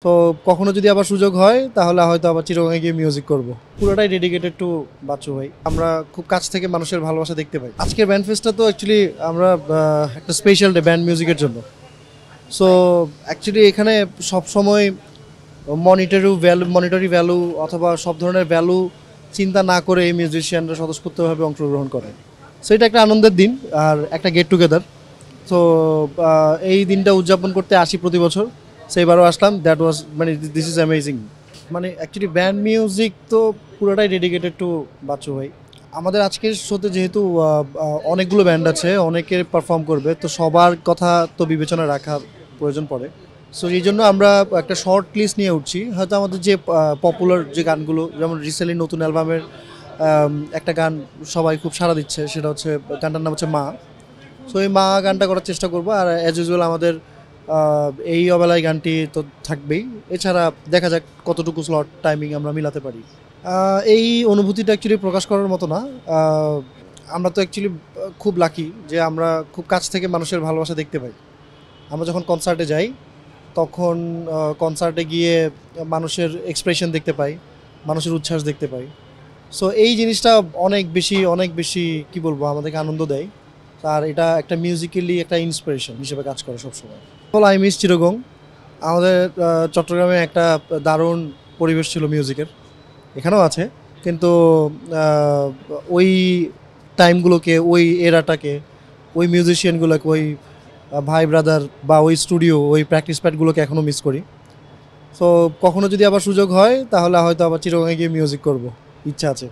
তো কখনো যদি আবার সুযোগ হয় তাহলে হয়তো আবার চিরগাঙে গিয়ে মিউজিক করব। পুরোটাই ডেডিকেটেড টু বাচ্চু ভাই। আমরা খুব কাছ থেকে মানুষের ভালোবাসা দেখতে পাই। আজকের ব্যান্ড ফেস্টটা তো অ্যাকচুয়ালি আমরা একটা স্পেশাল ডে ব্যান্ড মিউজিকের জন্য। সো অ্যাকচুয়ালি এখানে সবসময় মনিটারি ভ্যালু অথবা সব ধরনের ভ্যালু চিন্তা না করে এই মিউজিশিয়ানরা স্বতঃস্ফূর্তভাবে অংশগ্রহণ করে। সো এটা একটা আনন্দের দিন আর একটা গেট টুগেদার। তো এই দিনটা উদযাপন করতে আসি প্রতি বছর। সেইবারও আসলাম, দ্যাট ওয়াজ মানে দিস ইজ অ্যামেজিং। মানে অ্যাকচুয়ালি ব্যান্ড মিউজিক তো পুরোটাই ডেডিকেটেড টু বাচ্চু ভাই। আমাদের আজকের শোতে যেহেতু অনেকগুলো ব্যান্ড আছে, অনেকে পারফর্ম করবে, তো সবার কথা তো বিবেচনা রাখার প্রয়োজন পড়ে। সো এই জন্য আমরা একটা শর্ট লিস্ট নিয়ে উঠছি। হয়তো আমাদের যে পপুলার যে গানগুলো, যেমন রিসেন্টলি নতুন অ্যালবামের একটা গান সবাই খুব সাড়া দিচ্ছে, সেটা হচ্ছে গানটার নাম হচ্ছে মা। সো এই মা গানটা করার চেষ্টা করবো। আর অ্যাজ ইউজুয়াল আমাদের এই অবেলায় গানটি তো থাকবেই। এছাড়া দেখা যাক কতটুকু স্লট টাইমিং আমরা মিলাতে পারি। এই অনুভূতিটা অ্যাকচুয়ালি প্রকাশ করার মতো না। আমরা তো অ্যাকচুয়ালি খুব লাকি যে আমরা খুব কাছ থেকে মানুষের ভালোবাসা দেখতে পাই। আমরা যখন কনসার্টে যাই তখন কনসার্টে গিয়ে মানুষের এক্সপ্রেশন দেখতে পাই, মানুষের উচ্ছ্বাস দেখতে পাই। সো এই জিনিসটা অনেক বেশি কি বলবো, আমাদেরকে আনন্দ দেয়। আর এটা একটা মিউজিক্যালি একটা ইন্সপিরেশন হিসেবে কাজ করে সবসময়। I miss Chittagong. আমাদের চট্টগ্রামে একটা দারুণ পরিবেশ ছিল মিউজিকের, এখানেও আছে। কিন্তু আহ, ওই টাইমগুলোকে, ওই এরাটাকে, ওই মিউজিশিয়ানগুলোকে, ওই ভাই ব্রাদার বা ওই স্টুডিও, ওই প্র্যাকটিস প্যাডগুলোকে এখনও মিস করি। সো কখনো যদি আবার সুযোগ হয় তাহলে হয়তো আবার চিরগাঙে গিয়ে মিউজিক করব, ইচ্ছা আছে।